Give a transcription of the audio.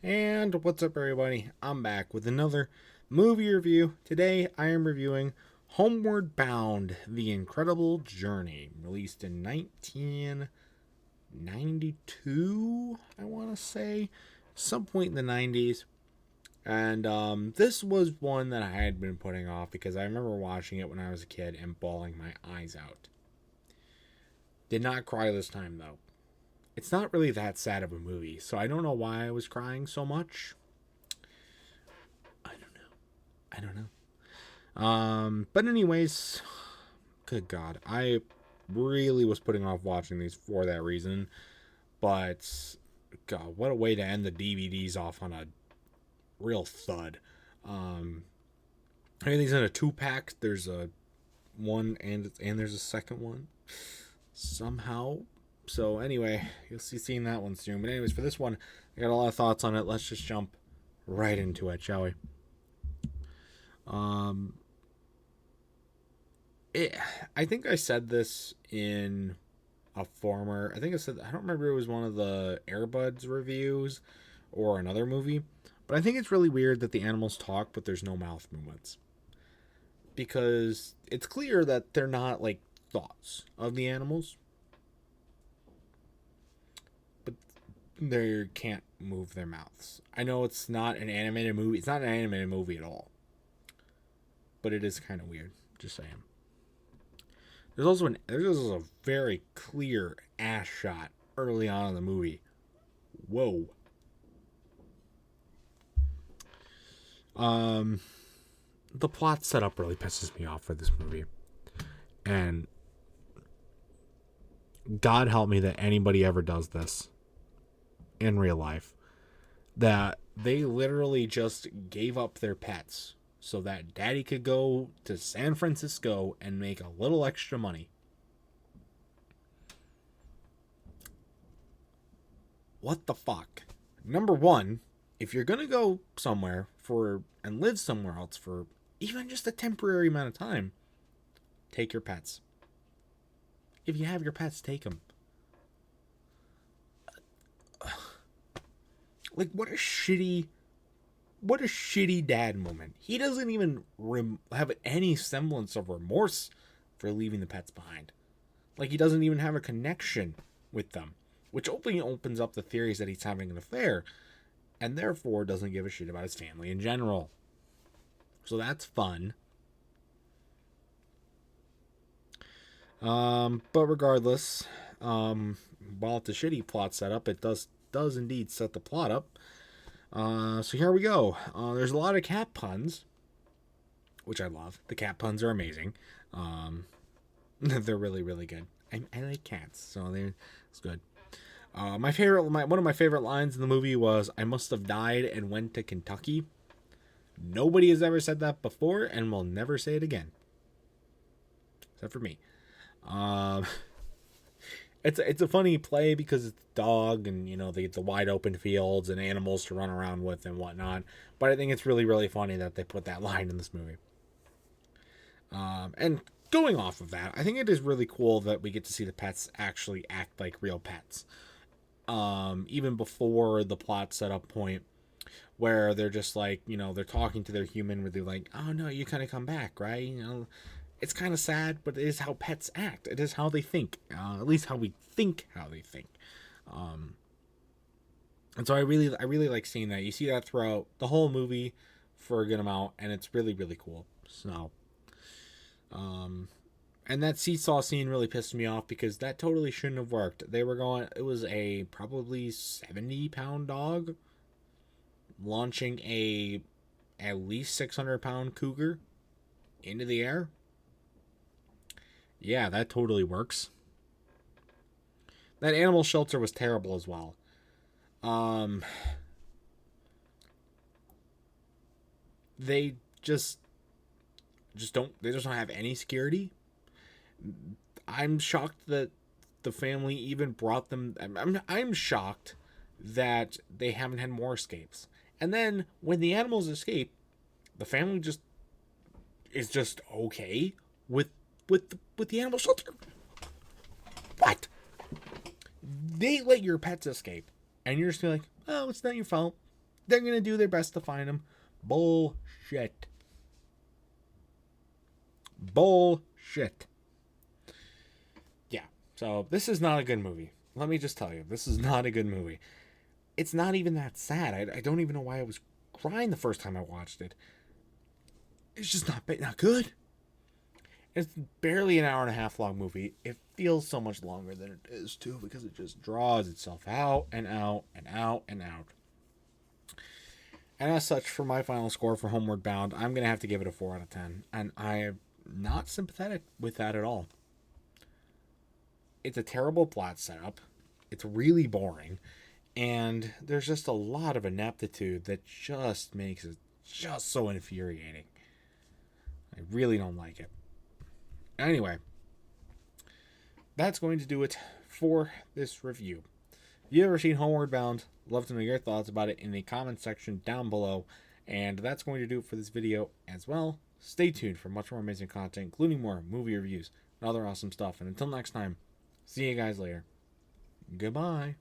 And what's up, everybody? I'm back with another movie review. Today, I am reviewing Homeward Bound: The Incredible Journey, released in 1992, I want to say, some point in the 90s. And this was one that I had been putting off because I remember watching it when I was a kid and bawling my eyes out. Did not cry this time, though. It's not really that sad of a movie, so I don't know why I was crying so much. I don't know. I don't know. But anyways, good God, I really was putting off watching these for that reason. But God, what a way to end the DVDs off on a real thud. Um, Everything's in a 2-pack. There's a one and there's a second one somehow. So anyway, you'll see seeing that one soon. But anyways, for this one, I got a lot of thoughts on it. Let's just jump right into it, shall we? Um, I think I said this in a former. I think I said I don't remember, it was one of the Airbuds reviews or another movie, but I think it's really weird that the animals talk, but there's no mouth movements, because it's clear that they're not like thoughts of the animals, but they can't move their mouths. I know it's not an animated movie. It's not an animated movie at all, but it is kind of weird. Just saying. There's also a very clear ass shot early on in the movie. Whoa. Um, the plot setup really pisses me off for this movie, and God help me that anybody ever does this in real life. That they literally just gave up their pets so that daddy could go to San Francisco and make a little extra money. What the fuck? Number one, if you're gonna go somewhere for and live somewhere else for even just a temporary amount of time, take your pets. If you have your pets, take them. Like, what a shitty dad moment. He doesn't even have any semblance of remorse for leaving the pets behind. Like, he doesn't even have a connection with them, which openly opens up the theories that he's having an affair, and therefore doesn't give a shit about his family in general. So that's fun. But regardless, while it's a shitty plot setup, it does indeed set the plot up. So here we go. There's a lot of cat puns, which I love. The cat puns are amazing. They're really, really good. I like cats, so it's good. One of my favorite lines in the movie was, "I must have died and went to Kentucky." Nobody has ever said that before, and will never say it again, except for me. Um, it's a funny play because it's a dog, and they get the wide open fields and animals to run around with and whatnot. But I think it's really, really funny that they put that line in this movie. And going off of that, I think it is really cool that we get to see the pets actually act like real pets. Even before the plot setup point, where they're just like, they're talking to their human, where they're like, "Oh no, you kind of come back, right?" It's kind of sad, but it is how pets act. It is how they think. At least how we think how they think. Um, and so I really like seeing that. You see that throughout the whole movie for a good amount, and it's really, really cool. So, and that seesaw scene really pissed me off because that totally shouldn't have worked. It was a probably 70-pound dog launching a at least 600-pound cougar into the air. Yeah, that totally works. That animal shelter was terrible as well. Um, they just don't have any security. I'm shocked that the family even brought them. I'm shocked that they haven't had more escapes. And then when the animals escape, the family is just okay with the animal shelter. What? They let your pets escape, and you're just like, "Oh, it's not your fault. they're going to do their best to find him. Bullshit. Bullshit. Yeah, so this is not a good movie. Let me just tell you, this is not a good movie. It's not even that sad. I don't even know why I was crying the first time I watched it. It's just not good. It's barely an hour and a half long movie. It feels so much longer than it is, too, because it just draws itself out and out and out and out. And as such, for my final score for Homeward Bound, I'm going to have to give it a 4 out of 10. And I am not sympathetic with that at all. It's a terrible plot setup. It's really boring. And there's just a lot of ineptitude that just makes it just so infuriating. I really don't like it. Anyway, that's going to do it for this review. If you've ever seen Homeward Bound, love to know your thoughts about it in the comment section down below. And that's going to do it for this video as well. Stay tuned for much more amazing content, including more movie reviews and other awesome stuff. And until next time, see you guys later. Goodbye.